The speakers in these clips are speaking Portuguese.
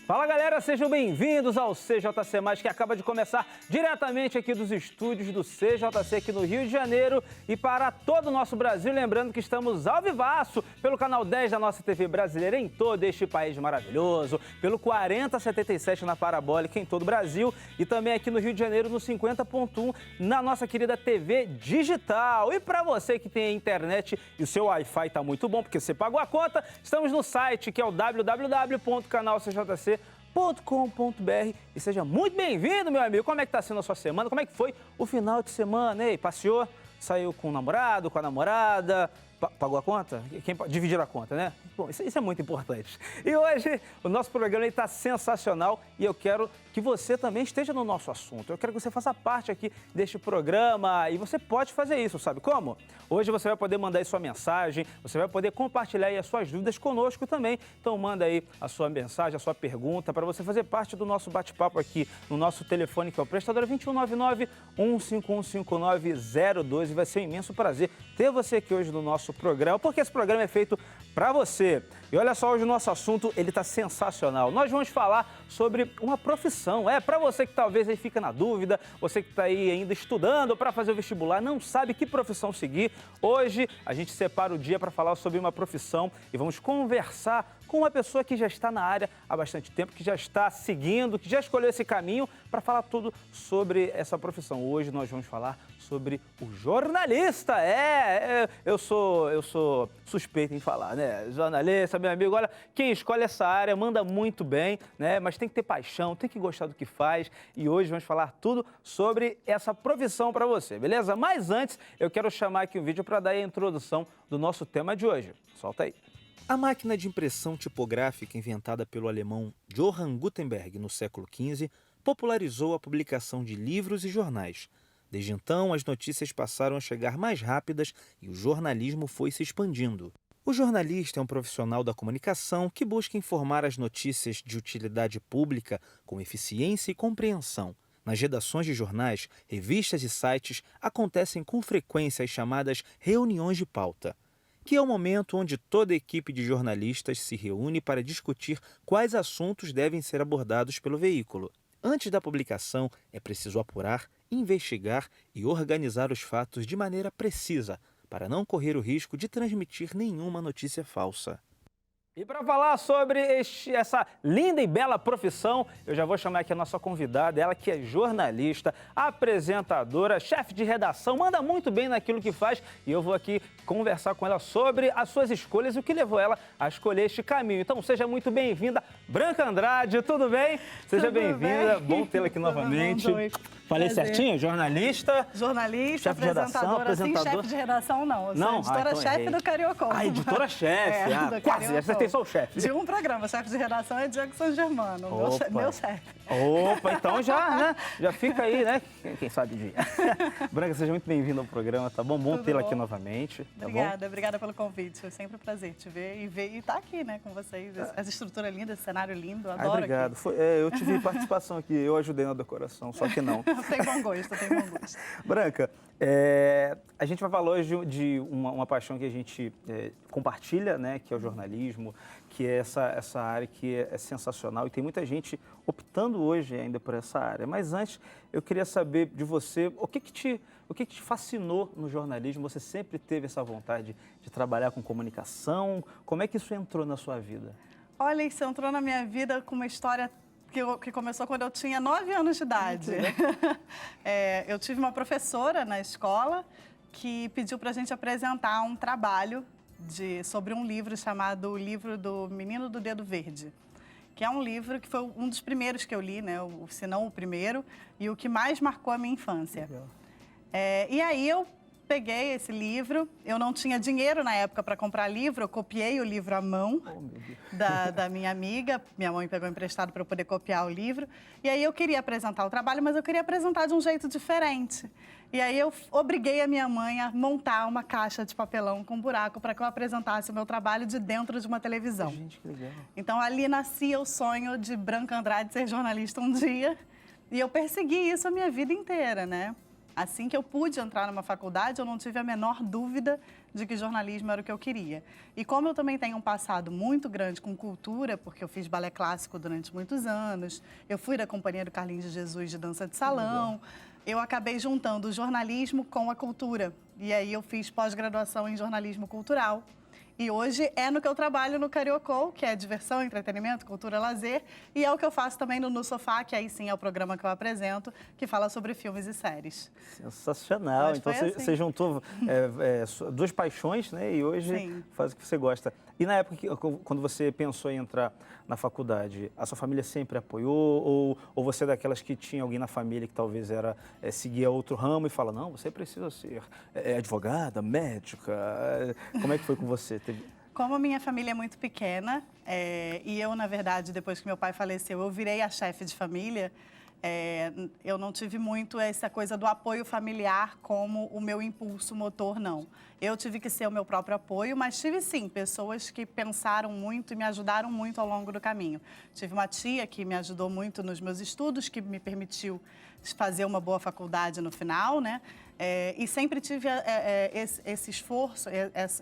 Fala galera, sejam bem-vindos ao CJC+, que acaba de começar diretamente aqui dos estúdios do CJC aqui no Rio de Janeiro e para todo o nosso Brasil. Lembrando que estamos ao vivaço pelo canal 10 da nossa TV brasileira em todo este país maravilhoso, pelo 4077 na Parabólica em todo o Brasil e também aqui no Rio de Janeiro no 50.1 na nossa querida TV digital. E para você que tem a internet e o seu Wi-Fi tá muito bom, porque você pagou a conta, estamos no site que é o www.canalcjc.com.br e seja muito bem-vindo, meu amigo. Como é que tá sendo a sua semana? Como é que foi o final de semana? Ei, passeou? Saiu com o namorado, com a namorada? Pagou a conta? Dividiram a conta, né? Bom, isso é muito importante. E hoje o nosso programa está sensacional e eu quero que você também esteja no nosso assunto. Eu quero que você faça parte aqui deste programa e você pode fazer isso, sabe como? Hoje você vai poder mandar aí sua mensagem, você vai poder compartilhar aí as suas dúvidas conosco também. Então manda aí a sua mensagem, a sua pergunta para você fazer parte do nosso bate-papo aqui no nosso telefone que é o prestador 2199-151-5902 e vai ser um imenso prazer ter você aqui hoje no nosso programa, porque esse programa é feito para você. E olha só, hoje o nosso assunto, ele tá sensacional. Nós vamos falar sobre uma profissão. Para você que talvez aí fica na dúvida, você que está aí ainda estudando para fazer o vestibular, não sabe que profissão seguir. Hoje a gente separa o dia para falar sobre uma profissão e vamos conversar com uma pessoa que já está na área há bastante tempo, que já está seguindo, que já escolheu esse caminho para falar tudo sobre essa profissão. Hoje nós vamos falar sobre o jornalista. Eu sou suspeito em falar, né? Jornalista, meu amigo, olha, quem escolhe essa área manda muito bem, né? Mas tem que ter paixão, tem que gostar do que faz. E hoje vamos falar tudo sobre essa profissão para você, beleza? Mas antes, eu quero chamar aqui um vídeo para dar a introdução do nosso tema de hoje. Solta aí. A máquina de impressão tipográfica inventada pelo alemão Johann Gutenberg no século XV popularizou a publicação de livros e jornais. Desde então, as notícias passaram a chegar mais rápidas e o jornalismo foi se expandindo. O jornalista é um profissional da comunicação que busca informar as notícias de utilidade pública com eficiência e compreensão. Nas redações de jornais, revistas e sites acontecem com frequência as chamadas reuniões de pauta, que é o momento onde toda a equipe de jornalistas se reúne para discutir quais assuntos devem ser abordados pelo veículo. Antes da publicação, é preciso apurar, investigar e organizar os fatos de maneira precisa, para não correr o risco de transmitir nenhuma notícia falsa. E para falar sobre essa linda e bela profissão, eu já vou chamar aqui a nossa convidada, ela que é jornalista, apresentadora, chefe de redação, manda muito bem naquilo que faz e eu vou aqui conversar com ela sobre as suas escolhas e o que levou ela a escolher este caminho. Então seja muito bem-vinda, Branca Andrade, tudo bem? Seja bem-vinda, bom tê-la aqui novamente. Falei certinho? Jornalista, chefe de redação, apresentadora. chefe de redação não, eu sou editora-chefe do Cariocó. Ah, editora-chefe, quase, você tem só o chefe. De um programa, chefe de redação é Diego San Germano, meu chefe. Opa, então já fica aí, né? Quem sabe dia. Branca, seja muito bem-vinda ao programa, tá bom? Bom tê-la aqui novamente. Tá obrigada pelo convite, foi sempre um prazer te ver e estar aqui, né, com vocês. Essa estrutura linda, esse cenário lindo, adoro. Obrigado. Eu tive participação aqui, eu ajudei na decoração, só que não. Tem bom gosto. Branca, a gente vai falar hoje de uma paixão que a gente compartilha, né, que é o jornalismo, que é essa área que é sensacional e tem muita gente optando hoje ainda por essa área. Mas antes, eu queria saber de você, o que te fascinou no jornalismo? Você sempre teve essa vontade de trabalhar com comunicação? Como é que isso entrou na sua vida? Olha, isso entrou na minha vida com uma história que começou quando eu tinha 9 anos de idade. Eu tive uma professora na escola que pediu para a gente apresentar um trabalho sobre um livro chamado O Livro do Menino do Dedo Verde, que é um livro que foi um dos primeiros que eu li, né? Se não o primeiro, e o que mais marcou a minha infância. E aí eu peguei esse livro, eu não tinha dinheiro na época para comprar livro, eu copiei o livro à mão da minha amiga, minha mãe pegou emprestado para eu poder copiar o livro, e aí eu queria apresentar o trabalho, mas eu queria apresentar de um jeito diferente. E aí eu obriguei a minha mãe a montar uma caixa de papelão com buraco para que eu apresentasse o meu trabalho de dentro de uma televisão. Gente, que legal. Então ali nascia o sonho de Branca Andrade ser jornalista um dia, e eu persegui isso a minha vida inteira, né? Assim que eu pude entrar numa faculdade, eu não tive a menor dúvida de que jornalismo era o que eu queria. E como eu também tenho um passado muito grande com cultura, porque eu fiz balé clássico durante muitos anos, eu fui da companhia do Carlinhos de Jesus de dança de salão, eu acabei juntando o jornalismo com a cultura. E aí eu fiz pós-graduação em jornalismo cultural. E hoje é no que eu trabalho no Cariocou, que é diversão, entretenimento, cultura, lazer. E é o que eu faço também no Sofá, que aí sim é o programa que eu apresento, que fala sobre filmes e séries. Sensacional. Então você juntou duas paixões, né? E hoje faz o que você gosta. E na época, quando você pensou em entrar na faculdade, a sua família sempre apoiou? Ou você é daquelas que tinha alguém na família que talvez seguia outro ramo e fala, não, você precisa ser advogada, médica? Como é que foi com você? Como a minha família é muito pequena, e eu, na verdade, depois que meu pai faleceu, eu virei a chefe de família, eu não tive muito essa coisa do apoio familiar como o meu impulso motor, não. Eu tive que ser o meu próprio apoio, mas tive sim pessoas que pensaram muito e me ajudaram muito ao longo do caminho. Tive uma tia que me ajudou muito nos meus estudos, que me permitiu fazer uma boa faculdade no final, né? E sempre tive esse esforço,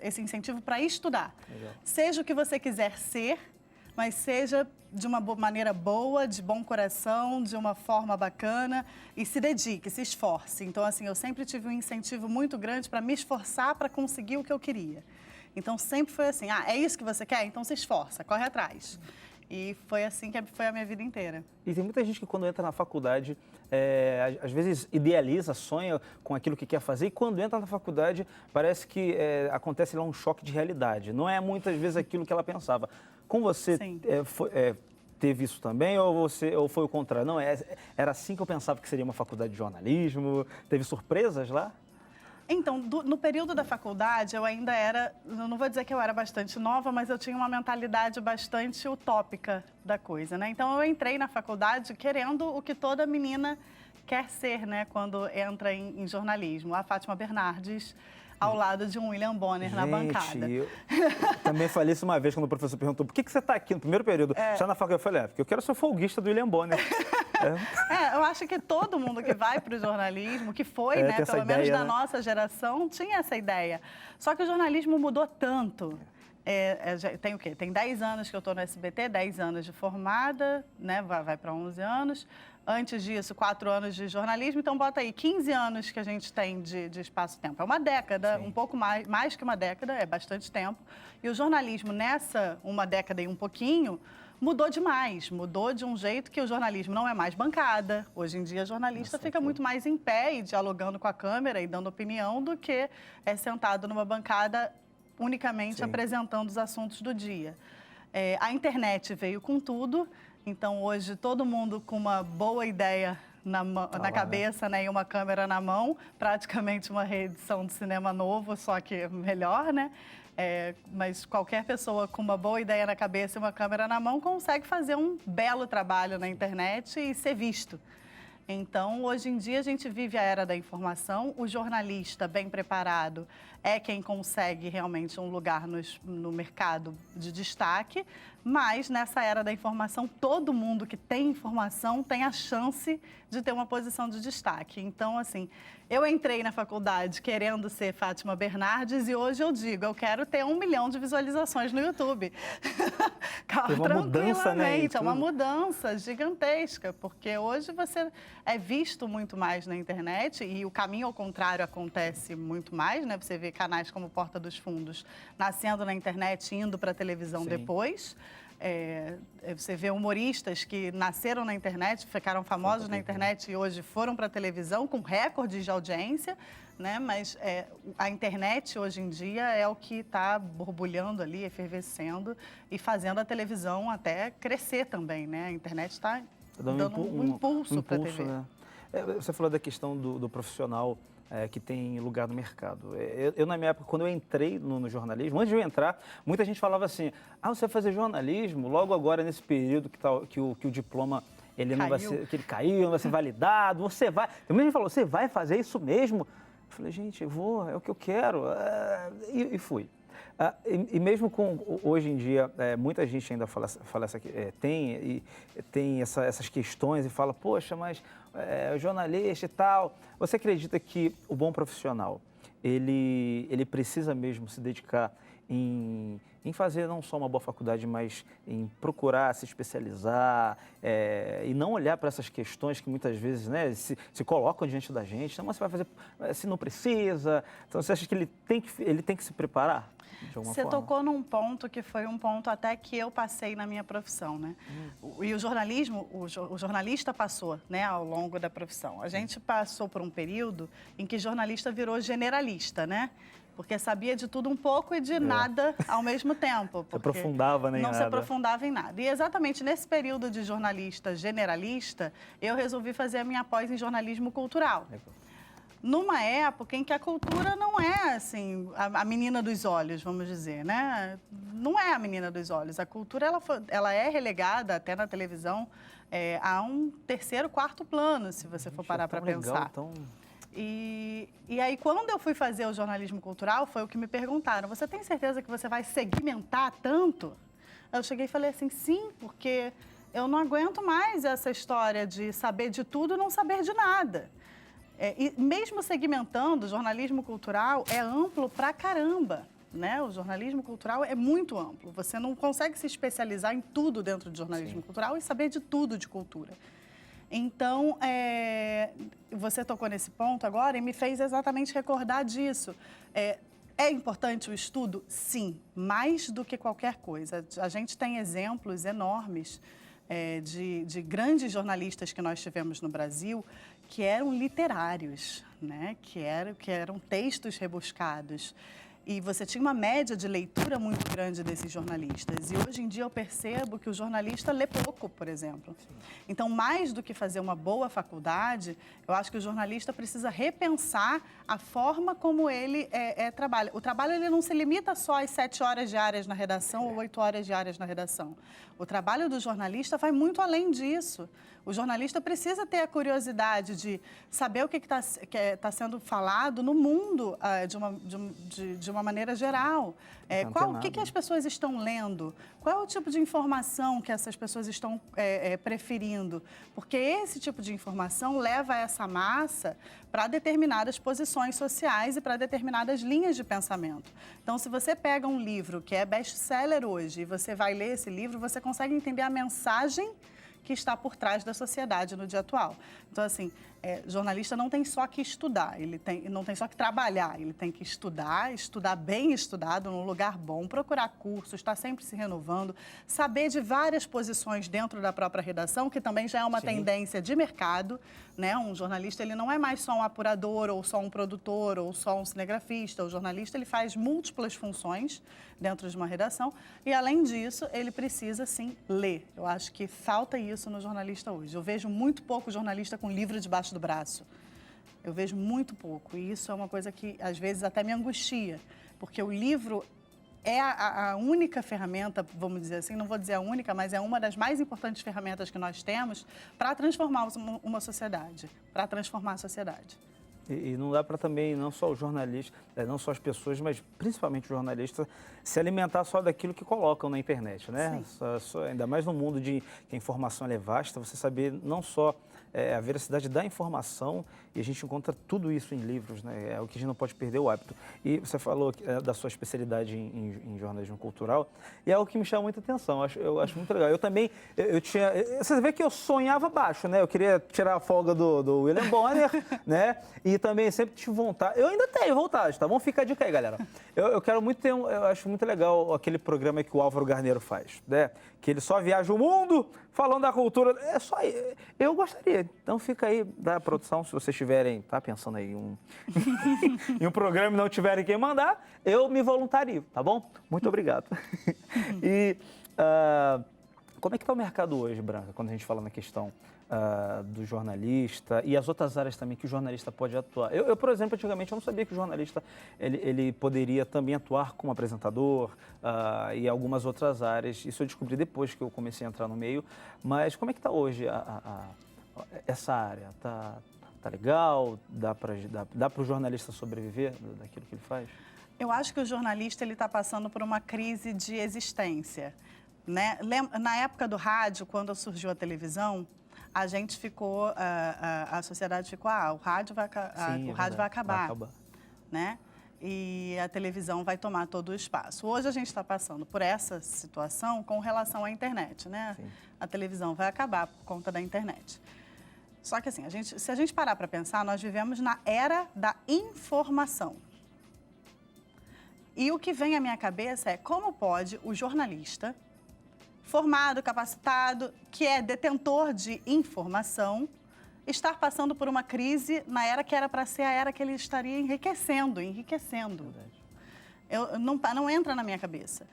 esse incentivo para estudar. Legal. Seja o que você quiser ser, mas seja de uma maneira boa, de bom coração, de uma forma bacana e se dedique, se esforce. Então, assim, eu sempre tive um incentivo muito grande para me esforçar para conseguir o que eu queria. Então, sempre foi assim, é isso que você quer? Então se esforça, corre atrás. E foi assim que foi a minha vida inteira. E tem muita gente que quando entra na faculdade, às vezes idealiza, sonha com aquilo que quer fazer e quando entra na faculdade parece que acontece lá um choque de realidade. Não é muitas vezes aquilo que ela pensava. Com você, teve isso também ou foi o contrário? Não, era assim que eu pensava que seria uma faculdade de jornalismo? Teve surpresas lá? Então, no período da faculdade, eu ainda eu não vou dizer que eu era bastante nova, mas eu tinha uma mentalidade bastante utópica da coisa, né? Então, eu entrei na faculdade querendo o que toda menina quer ser, né? Quando entra em jornalismo. A Fátima Bernardes, ao lado de um William Bonner na bancada. Eu também falei isso uma vez quando o professor perguntou por que você está aqui no primeiro período, já na faculdade. Eu falei, porque eu quero ser folguista do William Bonner. Eu acho que todo mundo que vai para o jornalismo, que foi, né, pelo menos da nossa geração, tinha essa ideia. Só que o jornalismo mudou tanto. Tem o quê? Tem 10 anos que eu estou no SBT, 10 anos de formada, né, vai para 11 anos. Antes disso, 4 anos de jornalismo, então bota aí 15 anos que a gente tem de espaço-tempo. É uma década, um pouco mais que uma década, é bastante tempo. E o jornalismo nessa uma década e um pouquinho mudou demais, mudou de um jeito que o jornalismo não é mais bancada. Hoje em dia, o jornalista fica muito mais em pé e dialogando com a câmera e dando opinião do que sentado numa bancada unicamente apresentando os assuntos do dia. A internet veio com tudo, então hoje todo mundo com uma boa ideia na cabeça, né, e uma câmera na mão, praticamente uma reedição de cinema novo, só que melhor, né? Mas qualquer pessoa com uma boa ideia na cabeça e uma câmera na mão consegue fazer um belo trabalho na internet e ser visto. Então, hoje em dia, a gente vive a era da informação. O jornalista bem preparado é quem consegue realmente um lugar no mercado de destaque, mas nessa era da informação, todo mundo que tem informação tem a chance de ter uma posição de destaque. Então, assim, eu entrei na faculdade querendo ser Fátima Bernardes e hoje eu digo, eu quero ter 1 milhão de visualizações no YouTube. Uma mudança, né? É uma mudança gigantesca, porque hoje você é visto muito mais na internet e o caminho ao contrário acontece muito mais, né? Você vê canais como Porta dos Fundos nascendo na internet, indo para a televisão depois. Você vê humoristas que nasceram na internet, ficaram famosos na internet e hoje foram para a televisão com recordes de audiência, né? Mas a internet hoje em dia é o que está borbulhando ali, efervescendo e fazendo a televisão até crescer também, né? A internet está dando um impulso para a TV. Né? Você falou da questão do profissional que tem lugar no mercado. Eu, na minha época, quando eu entrei no jornalismo, antes de eu entrar, muita gente falava assim, você vai fazer jornalismo logo agora nesse período que o diploma ele não vai ser, que ele caiu, não vai ser validado, você vai... Muita gente falou, você vai fazer isso mesmo? Eu falei, gente, eu vou, é o que eu quero. E fui. E mesmo com, hoje em dia, muita gente ainda fala tem essas questões e fala, poxa, mas jornalista e tal. Você acredita que o bom profissional, ele precisa mesmo se dedicar em fazer não só uma boa faculdade, mas em procurar se especializar e não olhar para essas questões que muitas vezes, né, se colocam diante da gente. Então, você vai fazer se não precisa. Então, você acha que ele tem que se preparar? Você tocou num ponto que foi um ponto até que eu passei na minha profissão, né? E o jornalismo, o jornalista passou, né, ao longo da profissão. A gente passou por um período em que jornalista virou generalista, né? Porque sabia de tudo um pouco e de nada ao mesmo tempo. Se aprofundava nem nada. Não se aprofundava em nada. E exatamente nesse período de jornalista generalista, eu resolvi fazer a minha pós em jornalismo cultural. Numa época em que a cultura não é, assim, a menina dos olhos, vamos dizer, né? Não é a menina dos olhos. A cultura, ela é relegada, até na televisão, a um terceiro, quarto plano, se você for parar para pensar. Legal, tão... E aí, quando eu fui fazer o jornalismo cultural, foi o que me perguntaram: você tem certeza que você vai segmentar tanto? Eu cheguei e falei assim, sim, porque eu não aguento mais essa história de saber de tudo e não saber de nada. E mesmo segmentando, o jornalismo cultural é amplo pra caramba, né? O jornalismo cultural é muito amplo. Você não consegue se especializar em tudo dentro de jornalismo cultural e saber de tudo de cultura. Então, você tocou nesse ponto agora e me fez exatamente recordar disso. É importante o estudo? Sim, mais do que qualquer coisa. A gente tem exemplos enormes de grandes jornalistas que nós tivemos no Brasil que eram literários, né? que eram textos rebuscados. E você tinha uma média de leitura muito grande desses jornalistas. E hoje em dia eu percebo que o jornalista lê pouco, por exemplo. Sim. Então, mais do que fazer uma boa faculdade, eu acho que o jornalista precisa repensar a forma como ele trabalha. O trabalho ele não se limita só às 7 horas diárias na redação ou 8 horas diárias na redação. O trabalho do jornalista vai muito além disso. O jornalista precisa ter a curiosidade de saber o que está sendo falado no mundo de uma maneira geral. O que as pessoas estão lendo? Qual é o tipo de informação que essas pessoas estão preferindo? Porque esse tipo de informação leva essa massa para determinadas posições sociais e para determinadas linhas de pensamento. Então, se você pega um livro que é best-seller hoje e você vai ler esse livro, você consegue entender a mensagem que está por trás da sociedade no dia atual. Então, assim, jornalista não tem só que estudar, não tem só que trabalhar, ele tem que estudar bem estudado, num lugar bom, procurar cursos, estar sempre se renovando, saber de várias posições dentro da própria redação, que também já é uma tendência de mercado, né? Um jornalista, ele não é mais só um apurador, ou só um produtor, ou só um cinegrafista. O jornalista, ele faz múltiplas funções dentro de uma redação e, além disso, ele precisa, sim, ler. Eu acho que falta isso no jornalista hoje. Eu vejo muito pouco jornalista com livro debaixo do braço. Eu vejo muito pouco e isso é uma coisa que, às vezes, até me angustia, porque o livro é a única ferramenta, vamos dizer assim, não vou dizer a única, mas é uma das mais importantes ferramentas que nós temos para transformar uma sociedade, para transformar a sociedade. E não dá para também, não só o jornalista, não só as pessoas, mas principalmente o jornalista, se alimentar só daquilo que colocam na internet, né? Ainda mais no mundo que a informação é vasta, você saber não só a veracidade da informação, e a gente encontra tudo isso em livros, né? É o que a gente não pode perder o hábito. E você falou da sua especialidade em jornalismo cultural, e é algo que me chama muita atenção, eu acho muito legal. Eu também, você vê que eu sonhava baixo, né? Eu queria tirar a folga do William Bonner, né? E também sempre tive vontade, eu ainda tenho vontade, tá bom? Fica a dica aí, galera. Eu quero muito eu acho muito legal aquele programa que o Álvaro Garneiro faz, né? Que ele só viaja o mundo falando da cultura. É só eu gostaria. Então fica aí da produção, se vocês tiverem, tá pensando aí em um programa e não tiverem quem mandar, eu me voluntario, tá bom? Muito obrigado. E como é que está o mercado hoje, Branca, quando a gente fala na questão do jornalista e as outras áreas também que o jornalista pode atuar? Eu, por exemplo, antigamente eu não sabia que o jornalista ele poderia também atuar como apresentador e algumas outras áreas. Isso eu descobri depois que eu comecei a entrar no meio. Mas como é que está hoje essa área? Tá legal? Dá para o jornalista sobreviver daquilo que ele faz? Eu acho que o jornalista está passando por uma crise de existência, né? Na época do rádio, quando surgiu a televisão, a gente ficou, a sociedade ficou, o rádio vai, Sim, o rádio vai acabar, vai acabar, né? E a televisão vai tomar todo o espaço. Hoje a gente está passando por essa situação com relação à internet, né? Sim. A televisão vai acabar por conta da internet. Só que assim, se a gente parar para pensar, nós vivemos na era da informação. E o que vem à minha cabeça é como pode o jornalista formado, capacitado, que é detentor de informação, estar passando por uma crise na era que era para ser a era que ele estaria enriquecendo. Não entra na minha cabeça.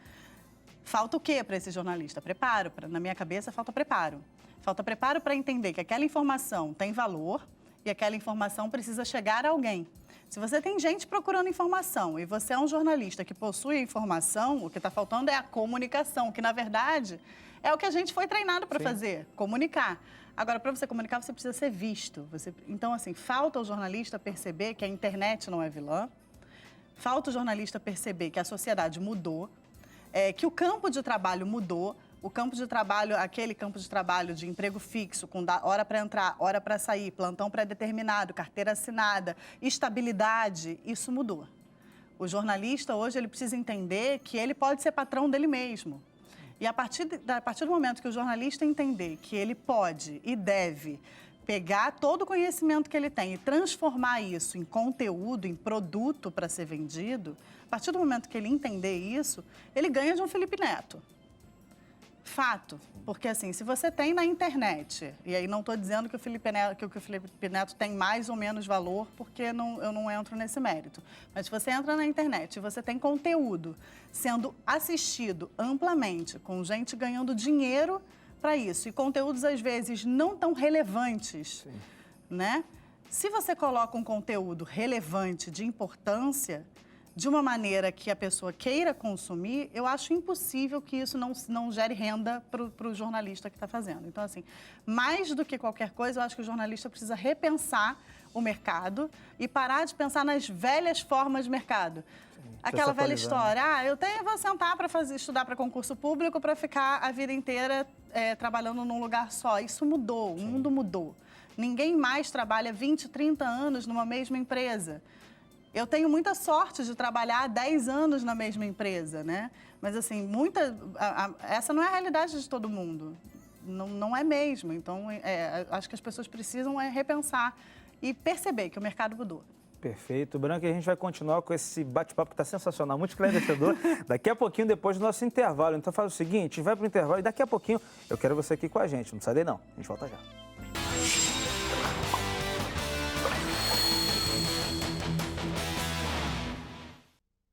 Falta o quê para esse jornalista? Preparo. Na minha cabeça, falta preparo. Falta preparo para entender que aquela informação tem valor e aquela informação precisa chegar a alguém. Se você tem gente procurando informação e você é um jornalista que possui a informação, o que está faltando é a comunicação, que, na verdade, é o que a gente foi treinado para fazer, comunicar. Agora, para você comunicar, você precisa ser visto. Então, assim, falta o jornalista perceber que a internet não é vilã, falta o jornalista perceber que a sociedade mudou, que o campo de trabalho mudou. O campo de trabalho, aquele campo de trabalho de emprego fixo, com hora para entrar, hora para sair, plantão pré-determinado, carteira assinada, estabilidade, isso mudou. O jornalista hoje ele precisa entender que ele pode ser patrão dele mesmo. E a partir do momento que o jornalista entender que ele pode e deve pegar todo o conhecimento que ele tem e transformar isso em conteúdo, em produto para ser vendido, a partir do momento que ele entender isso, ele ganha de um Felipe Neto. Fato, porque assim, se você tem na internet, e aí não estou dizendo que o Felipe Neto tem mais ou menos valor, porque eu não entro nesse mérito, mas se você entra na internet e você tem conteúdo sendo assistido amplamente, com gente ganhando dinheiro para isso, e conteúdos às vezes não tão relevantes, né? Se você coloca um conteúdo relevante, de importância, de uma maneira que a pessoa queira consumir, eu acho impossível que isso não gere renda para o jornalista que está fazendo. Então, assim, mais do que qualquer coisa, eu acho que o jornalista precisa repensar o mercado e parar de pensar nas velhas formas de mercado. Aquela velha história, vou sentar para estudar para concurso público para ficar a vida inteira trabalhando num lugar só. Isso mudou, o mundo mudou. Ninguém mais trabalha 20, 30 anos numa mesma empresa. Eu tenho muita sorte de trabalhar há 10 anos na mesma empresa, né? Mas, assim, essa não é a realidade de todo mundo. Não é mesmo. Então, acho que as pessoas precisam repensar e perceber que o mercado mudou. Perfeito. Branca, a gente vai continuar com esse bate-papo que está sensacional, muito esclarecedor, daqui a pouquinho, depois do nosso intervalo. Então, faz o seguinte, vai para o intervalo e daqui a pouquinho eu quero você aqui com a gente. Não sai daí, não. A gente volta já.